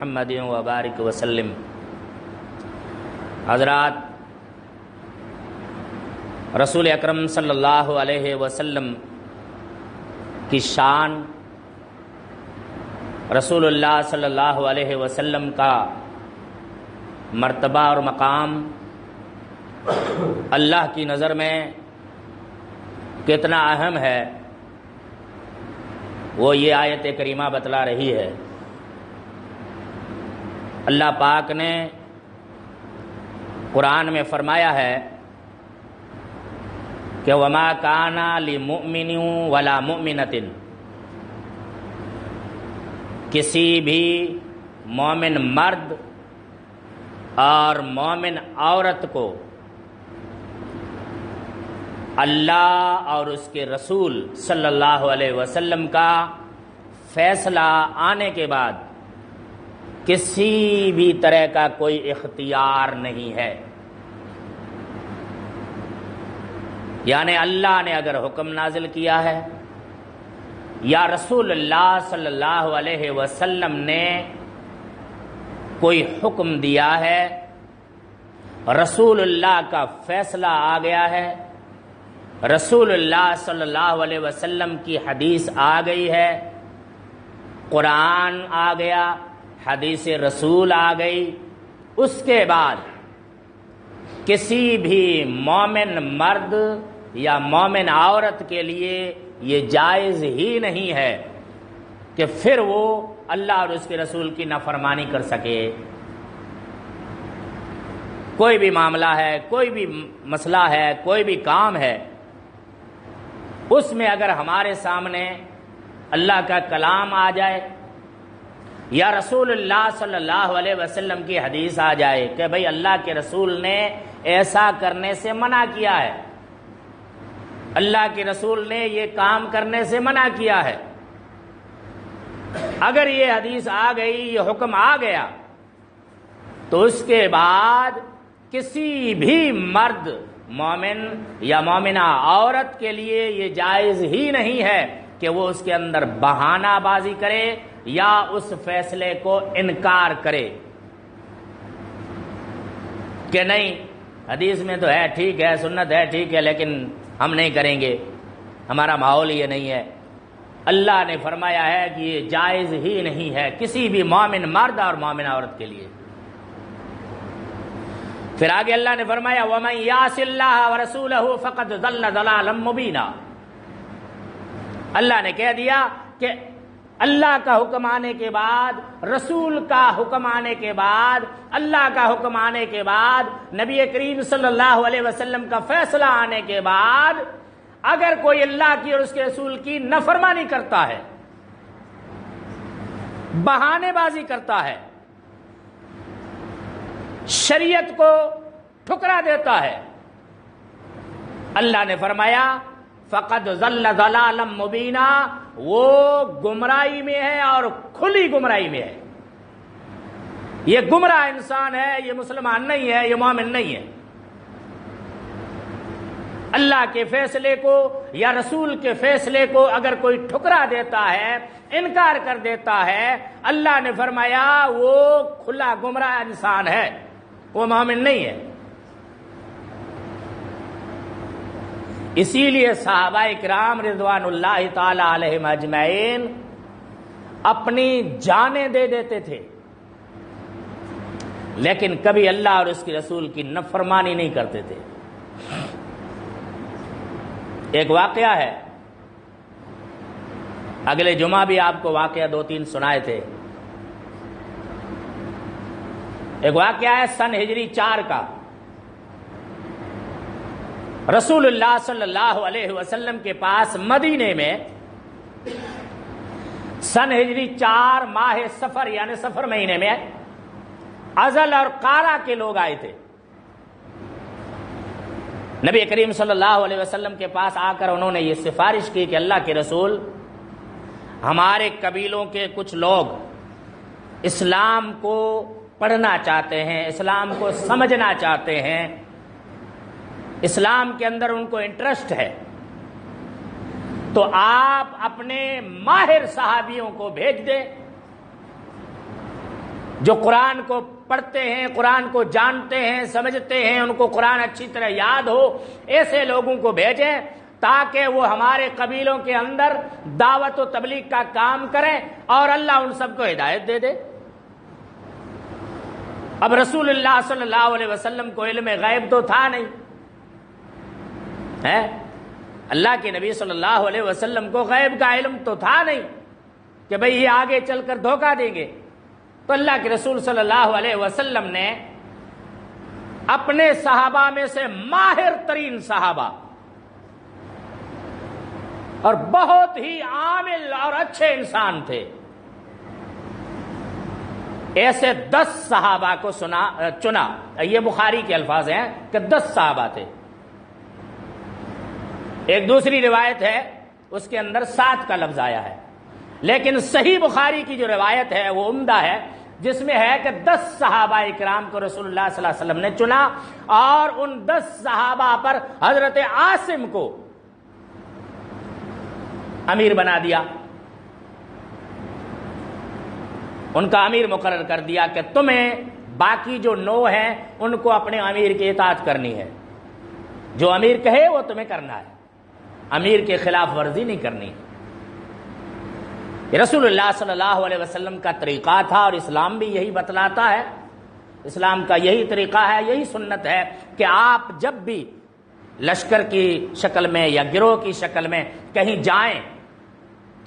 محمد وبارک وسلم۔ حضرات، رسول اکرم صلی اللہ علیہ وسلم کی شان، رسول اللہ صلی اللہ علیہ وسلم کا مرتبہ اور مقام اللہ کی نظر میں کتنا اہم ہے، وہ یہ آیت کریمہ بتلا رہی ہے۔ اللہ پاک نے قرآن میں فرمایا ہے کہ وَمَا كَانَ لِمُؤْمِنٍ وَلَا مُؤْمِنَةٍ، کسی بھی مومن مرد اور مومن عورت کو اللہ اور اس کے رسول صلی اللہ علیہ وسلم کا فیصلہ آنے کے بعد کسی بھی طرح کا کوئی اختیار نہیں ہے۔ یعنی اللہ نے اگر حکم نازل کیا ہے یا رسول اللہ صلی اللہ علیہ وسلم نے کوئی حکم دیا ہے، رسول اللہ کا فیصلہ آ گیا ہے، رسول اللہ صلی اللہ علیہ وسلم کی حدیث آ گئی ہے، قرآن آ گیا، حدیث رسول آ گئی، اس کے بعد کسی بھی مومن مرد یا مومن عورت کے لیے یہ جائز ہی نہیں ہے کہ پھر وہ اللہ اور اس کے رسول کی نافرمانی کر سکے۔ کوئی بھی معاملہ ہے، کوئی بھی مسئلہ ہے، کوئی بھی کام ہے، اس میں اگر ہمارے سامنے اللہ کا کلام آ جائے یا رسول اللہ صلی اللہ علیہ وسلم کی حدیث آ جائے کہ بھئی اللہ کے رسول نے ایسا کرنے سے منع کیا ہے، اللہ کے رسول نے یہ کام کرنے سے منع کیا ہے، اگر یہ حدیث آ گئی، یہ حکم آ گیا، تو اس کے بعد کسی بھی مرد مومن یا مومنہ عورت کے لیے یہ جائز ہی نہیں ہے کہ وہ اس کے اندر بہانہ بازی کرے یا اس فیصلے کو انکار کرے کہ نہیں حدیث میں تو ہے، ٹھیک ہے، سنت ہے، ٹھیک ہے، لیکن ہم نہیں کریں گے، ہمارا ماحول یہ نہیں ہے۔ اللہ نے فرمایا ہے کہ یہ جائز ہی نہیں ہے کسی بھی مومن مرد اور مومن عورت کے لیے۔ پھر آگے اللہ نے فرمایا وَمَن يَعْصِ اللَّهَ وَرَسُولَهُ فَقَدْ ضَلَّ ضَلَالًا مُبِينًا۔ اللہ نے کہہ دیا کہ اللہ کا حکم آنے کے بعد، رسول کا حکم آنے کے بعد، اللہ کا حکم آنے کے بعد، نبی کریم صلی اللہ علیہ وسلم کا فیصلہ آنے کے بعد اگر کوئی اللہ کی اور اس کے رسول کی نافرمانی کرتا ہے، بہانے بازی کرتا ہے، شریعت کو ٹھکرا دیتا ہے، اللہ نے فرمایا فقد ضل ضلالا مبینا، وہ گمراہی میں ہے اور کھلی گمراہی میں ہے۔ یہ گمراہ انسان ہے، یہ مسلمان نہیں ہے، یہ مومن نہیں ہے۔ اللہ کے فیصلے کو یا رسول کے فیصلے کو اگر کوئی ٹھکرا دیتا ہے، انکار کر دیتا ہے، اللہ نے فرمایا وہ کھلا گمراہ انسان ہے، وہ مومن نہیں ہے۔ اسی لیے صحابہ کرام رضوان اللہ تعالی علیہم اجمعین اپنی جانیں دے دیتے تھے، لیکن کبھی اللہ اور اس کے رسول کی نافرمانی نہیں کرتے تھے۔ ایک واقعہ ہے، اگلے جمعہ بھی آپ کو واقعہ 2-3 سنائے تھے۔ ایک واقعہ ہے سن ہجری 4 کا، رسول اللہ صلی اللہ علیہ وسلم کے پاس مدینے میں سن ہجری 4 ماہ سفر یعنی سفر مہینے میں ازل اور قارا کے لوگ آئے تھے۔ نبی کریم صلی اللہ علیہ وسلم کے پاس آ کر انہوں نے یہ سفارش کی کہ اللہ کے رسول، ہمارے قبیلوں کے کچھ لوگ اسلام کو پڑھنا چاہتے ہیں، اسلام کو سمجھنا چاہتے ہیں، اسلام کے اندر ان کو انٹرسٹ ہے، تو آپ اپنے ماہر صحابیوں کو بھیج دیں جو قرآن کو پڑھتے ہیں، قرآن کو جانتے ہیں، سمجھتے ہیں، ان کو قرآن اچھی طرح یاد ہو، ایسے لوگوں کو بھیجیں تاکہ وہ ہمارے قبیلوں کے اندر دعوت و تبلیغ کا کام کریں اور اللہ ان سب کو ہدایت دے دے۔ اب رسول اللہ صلی اللہ علیہ وسلم کو علم غیب تو تھا نہیں ہے، اللہ کے نبی صلی اللہ علیہ وسلم کو غیب کا علم تو تھا نہیں کہ بھئی یہ آگے چل کر دھوکہ دیں گے۔ تو اللہ کے رسول صلی اللہ علیہ وسلم نے اپنے صحابہ میں سے ماہر ترین صحابہ اور بہت ہی عامل اور اچھے انسان تھے، ایسے 10 صحابہ کو چنا۔ یہ بخاری کے الفاظ ہیں کہ 10 صحابہ تھے۔ ایک دوسری روایت ہے اس کے اندر 7 کا لفظ آیا ہے، لیکن صحیح بخاری کی جو روایت ہے وہ عمدہ ہے، جس میں ہے کہ 10 صحابہ اکرام کو رسول اللہ صلی اللہ علیہ وسلم نے چنا اور ان 10 صحابہ پر حضرت عاصم کو امیر بنا دیا، ان کا امیر مقرر کر دیا کہ تمہیں باقی جو 9 ہیں ان کو اپنے امیر کی اطاعت کرنی ہے، جو امیر کہے وہ تمہیں کرنا ہے، امیر کے خلاف ورزی نہیں کرنی۔ یہ رسول اللہ صلی اللہ علیہ وسلم کا طریقہ تھا اور اسلام بھی یہی بتلاتا ہے، اسلام کا یہی طریقہ ہے، یہی سنت ہے کہ آپ جب بھی لشکر کی شکل میں یا گروہ کی شکل میں کہیں جائیں،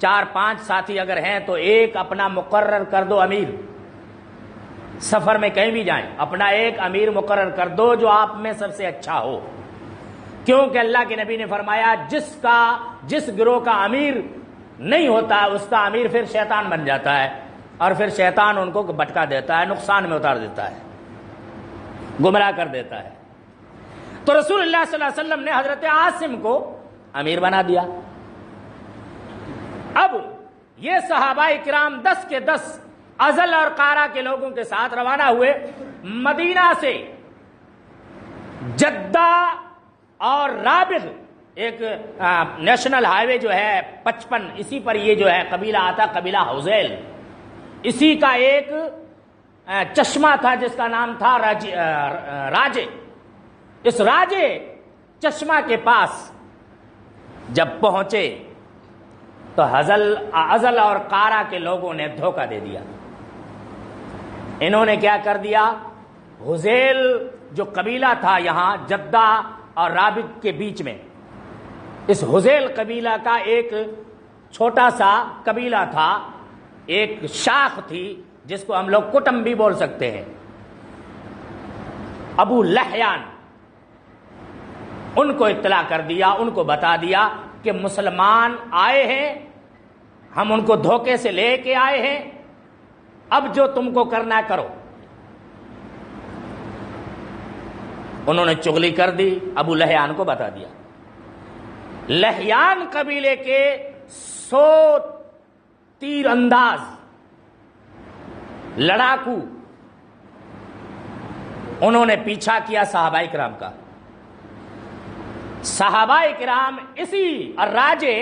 4-5 ساتھی اگر ہیں تو ایک اپنا مقرر کر دو امیر، سفر میں کہیں بھی جائیں اپنا ایک امیر مقرر کر دو جو آپ میں سب سے اچھا ہو، کیونکہ اللہ کے نبی نے فرمایا جس گروہ کا امیر نہیں ہوتا اس کا امیر پھر شیطان بن جاتا ہے اور پھر شیطان ان کو بھٹکا دیتا ہے، نقصان میں اتار دیتا ہے، گمراہ کر دیتا ہے۔ تو رسول اللہ صلی اللہ علیہ وسلم نے حضرت عاصم کو امیر بنا دیا۔ اب یہ صحابہ کرام 10 کے 10 ازل اور قارا کے لوگوں کے ساتھ روانہ ہوئے، مدینہ سے جدہ اور رابغ، ایک نیشنل ہائی وے جو ہے 55، اسی پر یہ جو ہے قبیلہ آتا، قبیلہ حوزیل، اسی کا ایک چشمہ تھا جس کا نام تھا راجے۔ اس راجے چشمہ کے پاس جب پہنچے تو ازل اور قارا کے لوگوں نے دھوکہ دے دیا۔ انہوں نے کیا کر دیا، حوزیل جو قبیلہ تھا یہاں جدہ اور رابغ کے بیچ میں، اس حوزیل قبیلہ کا ایک چھوٹا سا قبیلہ تھا، ایک شاخ تھی جس کو ہم لوگ کٹم بھی بول سکتے ہیں، ابو لحیان، ان کو اطلاع کر دیا، ان کو بتا دیا کہ مسلمان آئے ہیں، ہم ان کو دھوکے سے لے کے آئے ہیں، اب جو تم کو کرنا کرو۔ انہوں نے چغلی کر دی، ابو لحیان کو بتا دیا۔ لحیان قبیلے کے 100 تیر انداز لڑاکو انہوں نے پیچھا کیا صحابہ کرام کا۔ صحابہ کرام اسی راجے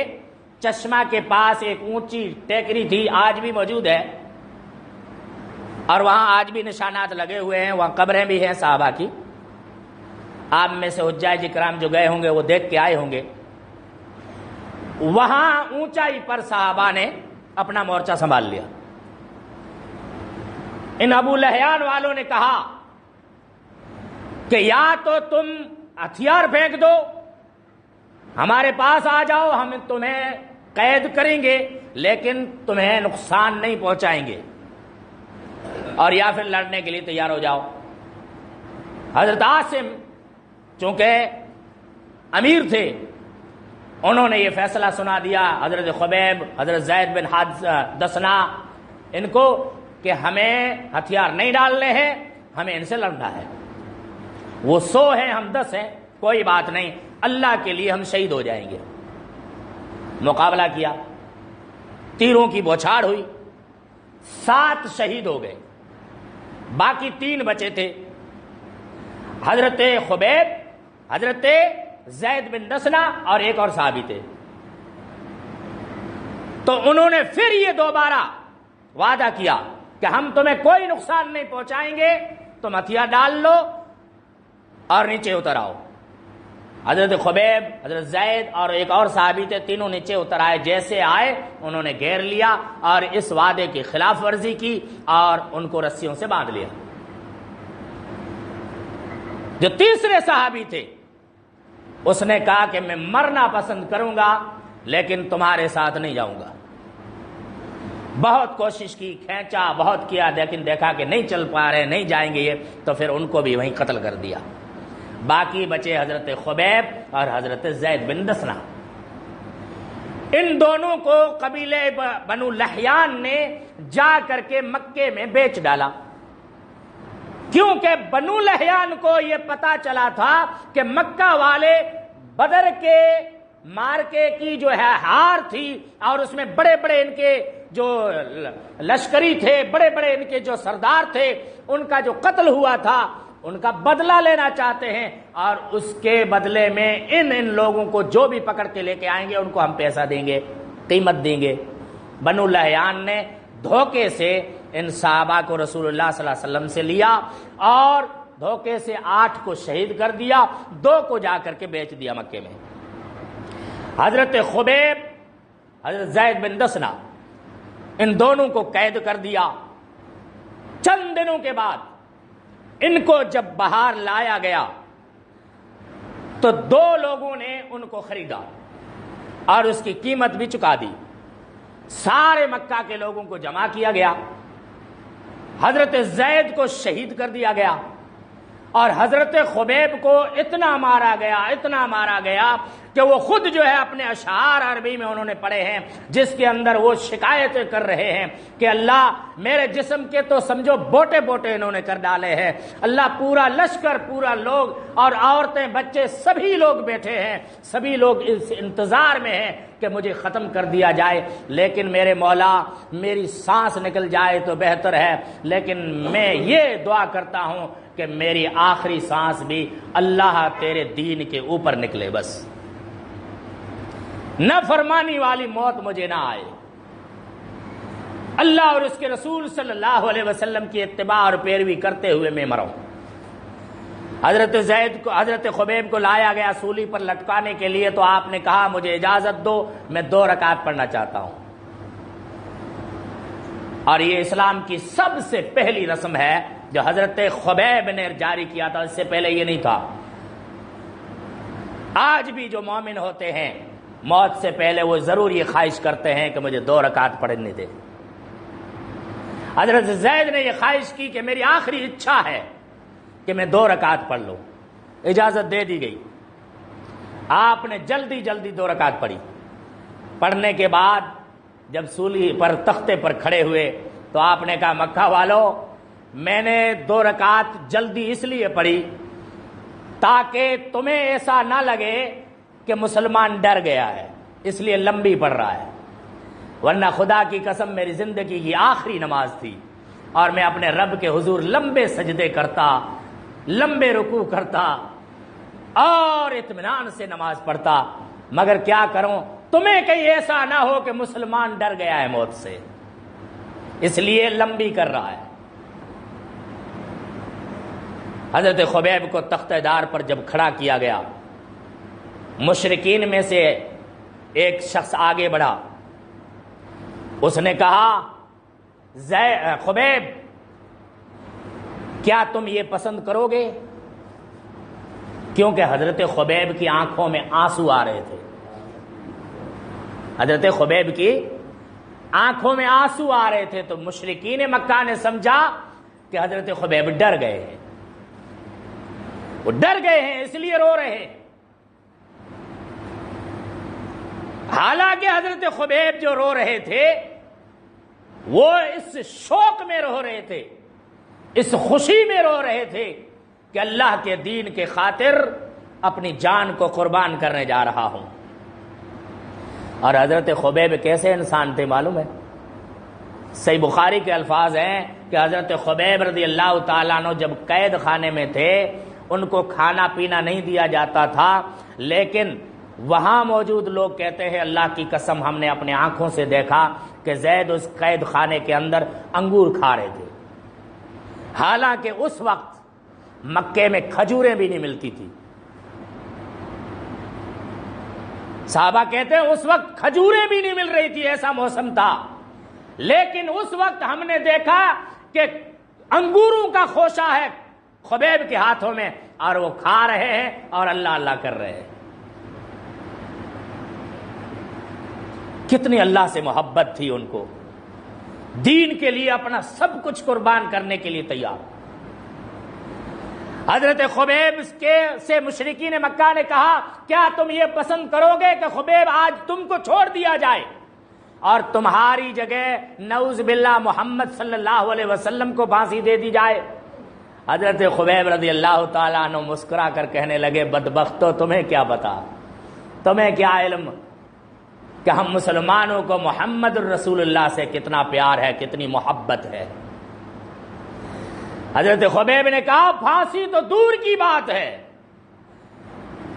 چشمہ کے پاس ایک اونچی ٹیکری تھی، آج بھی موجود ہے اور وہاں آج بھی نشانات لگے ہوئے ہیں، وہاں قبریں بھی ہیں صحابہ کی، آپ میں سے حجاج کرام جو گئے ہوں گے وہ دیکھ کے آئے ہوں گے۔ وہاں اونچائی پر صحابہ نے اپنا مورچہ سنبھال لیا۔ ان ابو لحیان والوں نے کہا کہ یا تو تم ہتھیار پھینک دو، ہمارے پاس آ جاؤ، ہم تمہیں قید کریں گے لیکن تمہیں نقصان نہیں پہنچائیں گے، اور یا پھر لڑنے کے لیے تیار ہو جاؤ۔ حضرت عاصم چونکہ امیر تھے، انہوں نے یہ فیصلہ سنا دیا حضرت خبیب، حضرت زید بن دسنا ان کو کہ ہمیں ہتھیار نہیں ڈالنے ہیں، ہمیں ان سے لڑنا ہے۔ وہ 100 ہیں، ہم 10 ہیں، کوئی بات نہیں، اللہ کے لیے ہم شہید ہو جائیں گے۔ مقابلہ کیا، تیروں کی بوچھاڑ ہوئی، 7 شہید ہو گئے، باقی 3 بچے تھے، حضرت خبیب، حضرت زید بن دسنا اور ایک اور صحابی تھے۔ تو انہوں نے پھر یہ دوبارہ وعدہ کیا کہ ہم تمہیں کوئی نقصان نہیں پہنچائیں گے، تم ہتھیار ڈال لو اور نیچے اتر آؤ۔ حضرت خبیب، حضرت زید اور ایک اور صحابی تھے، تینوں نیچے اتر آئے۔ جیسے آئے انہوں نے گھیر لیا اور اس وعدے کی خلاف ورزی کی اور ان کو رسیوں سے باندھ لیا۔ جو تیسرے صحابی تھے اس نے کہا کہ میں مرنا پسند کروں گا لیکن تمہارے ساتھ نہیں جاؤں گا۔ بہت کوشش کی، کھینچا، بہت کیا، لیکن دیکھا کہ نہیں چل پا رہے، نہیں جائیں گے یہ، تو پھر ان کو بھی وہیں قتل کر دیا۔ باقی بچے حضرت خبیب اور حضرت زید بن دسنہ۔ ان دونوں کو قبیلے بنو لحیان نے جا کر کے مکے میں بیچ ڈالا، کیونکہ بنو لحیان کو یہ پتا چلا تھا کہ مکہ والے بدر کے مارکے کی جو ہے ہار تھی اور اس میں بڑے بڑے ان کے جو لشکری تھے، بڑے بڑے ان کے جو سردار تھے، ان کا جو قتل ہوا تھا ان کا بدلہ لینا چاہتے ہیں، اور اس کے بدلے میں ان لوگوں کو جو بھی پکڑ کے لے کے آئیں گے ان کو ہم پیسہ دیں گے، قیمت دیں گے۔ بنو لحیان نے دھوکے سے ان صحابہ کو رسول اللہ صلی اللہ علیہ وسلم سے لیا اور دھوکے سے 8 کو شہید کر دیا، 2 کو جا کر کے بیچ دیا مکے میں۔ حضرت خبیب، حضرت زید بن دسنہ، ان دونوں کو قید کر دیا۔ چند دنوں کے بعد ان کو جب باہر لایا گیا تو 2 لوگوں نے ان کو خریدا اور اس کی قیمت بھی چکا دی۔ سارے مکہ کے لوگوں کو جمع کیا گیا، حضرت زید کو شہید کر دیا گیا اور حضرت خبیب کو اتنا مارا گیا کہ وہ خود جو ہے اپنے اشعار عربی میں انہوں نے پڑھے ہیں، جس کے اندر وہ شکایتیں کر رہے ہیں کہ اللہ میرے جسم کے تو سمجھو بوٹے بوٹے انہوں نے کر ڈالے ہیں، اللہ پورا لشکر، پورا لوگ اور عورتیں بچے سبھی لوگ بیٹھے ہیں، سبھی لوگ اس انتظار میں ہیں کہ مجھے ختم کر دیا جائے، لیکن میرے مولا میری سانس نکل جائے تو بہتر ہے، لیکن میں یہ دعا کرتا ہوں کہ میری آخری سانس بھی اللہ تیرے دین کے اوپر نکلے، بس نہ فرمانی والی موت مجھے نہ آئے، اللہ اور اس کے رسول صلی اللہ علیہ وسلم کی اتباع اور پیروی کرتے ہوئے میں مروں۔ حضرت زید کو، حضرت خبیب کو لایا گیا سولی پر لٹکانے کے لیے، تو آپ نے کہا مجھے اجازت دو، میں 2 رکعت پڑھنا چاہتا ہوں۔ اور یہ اسلام کی سب سے پہلی رسم ہے جو حضرت خبیب نے جاری کیا تھا، اس سے پہلے یہ نہیں تھا۔ آج بھی جو مومن ہوتے ہیں موت سے پہلے وہ ضرور یہ خواہش کرتے ہیں کہ مجھے 2 رکعت پڑھنے دے۔ حضرت زید نے یہ خواہش کی کہ میری آخری اچھا ہے کہ میں 2 رکعت پڑھ لوں، اجازت دے دی گئی۔ آپ نے جلدی 2 رکعت پڑھی۔ پڑھنے کے بعد جب سولی پر تختے پر کھڑے ہوئے تو آپ نے کہا مکہ والو، میں نے 2 رکعت جلدی اس لیے پڑھی تاکہ تمہیں ایسا نہ لگے کہ مسلمان ڈر گیا ہے، اس لیے لمبی پڑھ رہا ہے، ورنہ خدا کی قسم میری زندگی کی آخری نماز تھی اور میں اپنے رب کے حضور لمبے سجدے کرتا، لمبے رکوع کرتا اور اطمینان سے نماز پڑھتا، مگر کیا کروں، تمہیں کہیں ایسا نہ ہو کہ مسلمان ڈر گیا ہے موت سے، اس لیے لمبی کر رہا ہے۔ حضرت خبیب کو تختہ دار پر جب کھڑا کیا گیا، مشرکین میں سے ایک شخص آگے بڑھا، اس نے کہا خبیب کیا تم یہ پسند کرو گے؟ کیونکہ حضرت خبیب کی آنکھوں میں آنسو آ رہے تھے، حضرت خبیب کی آنکھوں میں آنسو آ رہے تھے، تو مشرکین مکہ نے سمجھا کہ حضرت خبیب ڈر گئے ہیں، وہ ڈر گئے ہیں اس لیے رو رہے ہیں۔ حالانکہ حضرت خبیب جو رو رہے تھے وہ اس شوق میں رو رہے تھے، اس خوشی میں رو رہے تھے کہ اللہ کے دین کے خاطر اپنی جان کو قربان کرنے جا رہا ہوں۔ اور حضرت خبیب کیسے انسان تھے معلوم ہے؟ صحیح بخاری کے الفاظ ہیں کہ حضرت خبیب رضی اللہ تعالیٰ عنہ جب قید خانے میں تھے، ان کو کھانا پینا نہیں دیا جاتا تھا، لیکن وہاں موجود لوگ کہتے ہیں اللہ کی قسم ہم نے اپنے آنکھوں سے دیکھا کہ زید اس قید خانے کے اندر انگور کھا رہے تھے، حالانکہ اس وقت مکے میں کھجوریں بھی نہیں ملتی تھی۔ صحابہ کہتے ہیں اس وقت کھجوریں بھی نہیں مل رہی تھی، ایسا موسم تھا، لیکن اس وقت ہم نے دیکھا کہ انگوروں کا خوشہ ہے خبیب کے ہاتھوں میں، اور وہ کھا رہے ہیں اور اللہ اللہ کر رہے ہیں۔ کتنی اللہ سے محبت تھی ان کو، دین کے لیے اپنا سب کچھ قربان کرنے کے لیے تیار۔ حضرت خبیب سے مشرکین مکہ نے کہا کیا تم یہ پسند کرو گے کہ خبیب آج تم کو چھوڑ دیا جائے اور تمہاری جگہ نعوذ باللہ محمد صلی اللہ علیہ وسلم کو پھانسی دے دی جائے؟ حضرت خبیب رضی اللہ تعالیٰ عنہ مسکرا کر کہنے لگے بدبختو تمہیں کیا پتا، تمہیں کیا علم کہ ہم مسلمانوں کو محمد الرسول اللہ سے کتنا پیار ہے، کتنی محبت ہے۔ حضرت خبیب نے کہا پھانسی تو دور کی بات ہے،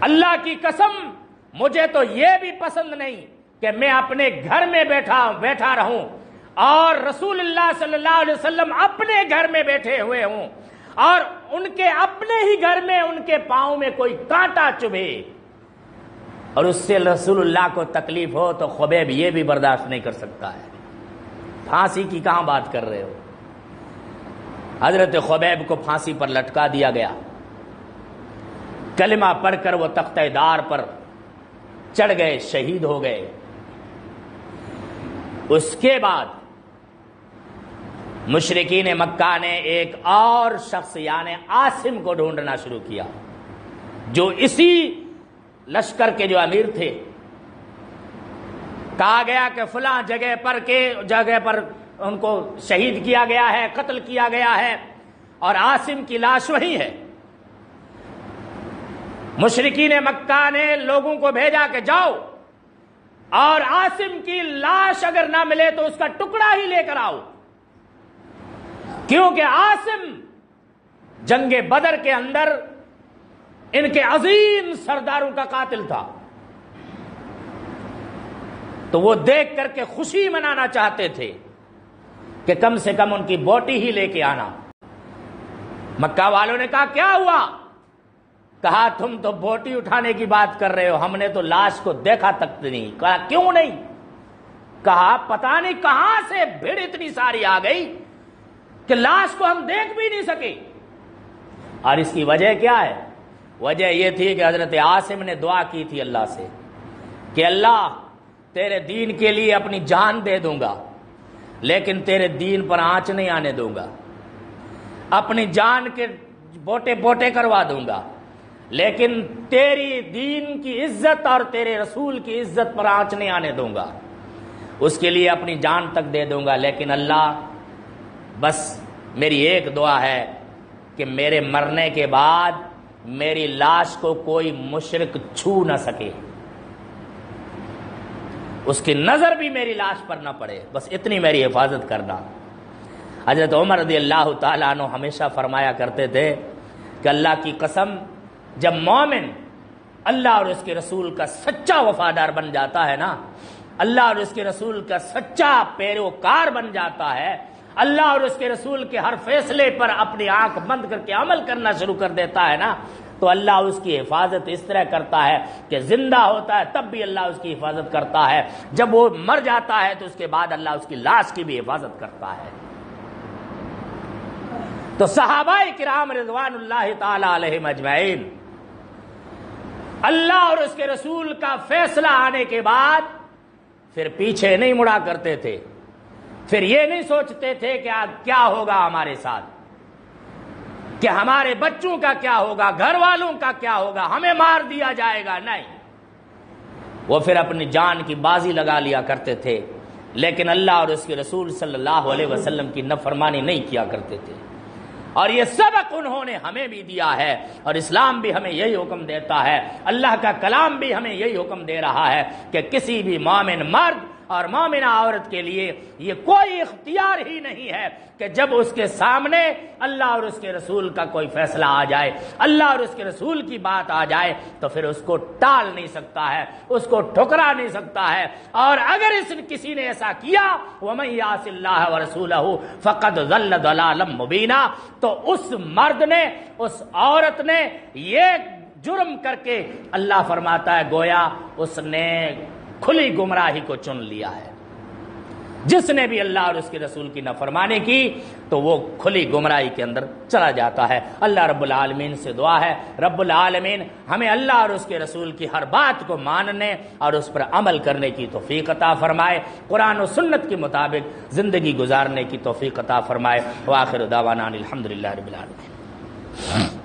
اللہ کی قسم مجھے تو یہ بھی پسند نہیں کہ میں اپنے گھر میں بیٹھا رہوں اور رسول اللہ صلی اللہ علیہ وسلم اپنے گھر میں بیٹھے ہوئے ہوں اور ان کے اپنے ہی گھر میں ان کے پاؤں میں کوئی کانٹا چبھے اور اس سے رسول اللہ کو تکلیف ہو، تو خبیب یہ بھی برداشت نہیں کر سکتا ہے۔ پھانسی کی کہاں بات کر رہے ہو؟ حضرت خبیب کو پھانسی پر لٹکا دیا گیا، کلمہ پڑھ کر وہ تختہ دار پر چڑھ گئے، شہید ہو گئے۔ اس کے بعد مشرکین مکہ نے ایک اور شخص یعنی عاصم کو ڈھونڈنا شروع کیا، جو اسی لشکر کے جو امیر تھے۔ کہا گیا کہ فلاں جگہ پر ان کو شہید کیا گیا ہے، قتل کیا گیا ہے، اور عاصم کی لاش وہی ہے۔ مشرکین مکہ نے لوگوں کو بھیجا کہ جاؤ اور عاصم کی لاش اگر نہ ملے تو اس کا ٹکڑا ہی لے کر آؤ، کیونکہ عاصم جنگ بدر کے اندر ان کے عظیم سرداروں کا قاتل تھا۔ تو وہ دیکھ کر کے خوشی منانا چاہتے تھے کہ کم سے کم ان کی بوٹی ہی لے کے آنا۔ مکہ والوں نے کہا کیا ہوا؟ کہا تم تو بوٹی اٹھانے کی بات کر رہے ہو، ہم نے تو لاش کو دیکھا تک نہیں۔ کہا کیوں نہیں؟ کہا پتہ نہیں کہاں سے بھیڑ اتنی ساری آ گئی کہ لاش کو ہم دیکھ بھی نہیں سکے۔ اور اس کی وجہ کیا ہے؟ وجہ یہ تھی کہ حضرت عاصم نے دعا کی تھی اللہ سے کہ اللہ تیرے دین کے لیے اپنی جان دے دوں گا لیکن تیرے دین پر آنچ نہیں آنے دوں گا، اپنی جان کے بوٹے بوٹے کروا دوں گا لیکن تیری دین کی عزت اور تیرے رسول کی عزت پر آنچ نہیں آنے دوں گا، اس کے لیے اپنی جان تک دے دوں گا، لیکن اللہ بس میری ایک دعا ہے کہ میرے مرنے کے بعد میری لاش کو کوئی مشرک چھو نہ سکے، اس کی نظر بھی میری لاش پر نہ پڑے، بس اتنی میری حفاظت کرنا۔ حضرت عمر رضی اللہ تعالیٰ عنہ ہمیشہ فرمایا کرتے تھے کہ اللہ کی قسم جب مومن اللہ اور اس کے رسول کا سچا وفادار بن جاتا ہے نا، اللہ اور اس کے رسول کا سچا پیروکار بن جاتا ہے، اللہ اور اس کے رسول کے ہر فیصلے پر اپنی آنکھ بند کر کے عمل کرنا شروع کر دیتا ہے نا، تو اللہ اس کی حفاظت اس طرح کرتا ہے کہ زندہ ہوتا ہے تب بھی اللہ اس کی حفاظت کرتا ہے، جب وہ مر جاتا ہے تو اس کے بعد اللہ اس کی لاش کی بھی حفاظت کرتا ہے۔ تو صحابہ کرام رضوان اللہ تعالی علیہم اجمعین اللہ اور اس کے رسول کا فیصلہ آنے کے بعد پھر پیچھے نہیں مڑا کرتے تھے، پھر یہ نہیں سوچتے تھے کہ کیا ہوگا ہمارے ساتھ، کہ ہمارے بچوں کا کیا ہوگا، گھر والوں کا کیا ہوگا، ہمیں مار دیا جائے گا، نہیں، وہ پھر اپنی جان کی بازی لگا لیا کرتے تھے، لیکن اللہ اور اس کے رسول صلی اللہ علیہ وسلم کی نافرمانی نہیں کیا کرتے تھے۔ اور یہ سبق انہوں نے ہمیں بھی دیا ہے، اور اسلام بھی ہمیں یہی حکم دیتا ہے، اللہ کا کلام بھی ہمیں یہی حکم دے رہا ہے کہ کسی بھی مومن مرد اور مومنہ عورت کے لیے یہ کوئی اختیار ہی نہیں ہے کہ جب اس کے سامنے اللہ اور اس کے رسول کا کوئی فیصلہ آ جائے، اللہ اور اس کے رسول کی بات آ جائے تو پھر اس کو ٹال نہیں سکتا ہے، اس کو ٹھکرا نہیں سکتا ہے۔ اور اگر کسی نے ایسا کیا وَمَن يَعْصِ اللَّهَ وَرَسُولَهُ فَقَدْ ضَلَّ ضَلَالًا مُبِينًا، تو اس مرد نے، اس عورت نے یہ جرم کر کے اللہ فرماتا ہے گویا اس نے کھلی گمراہی کو چن لیا ہے۔ جس نے بھی اللہ اور اس کے رسول کی نافرمانی کی تو وہ کھلی گمراہی کے اندر چلا جاتا ہے۔ اللہ رب العالمین سے دعا ہے رب العالمین ہمیں اللہ اور اس کے رسول کی ہر بات کو ماننے اور اس پر عمل کرنے کی توفیق عطا فرمائے، قرآن و سنت کے مطابق زندگی گزارنے کی توفیق عطا فرمائے۔ وآخر دعوانا الحمدللہ رب العالمین۔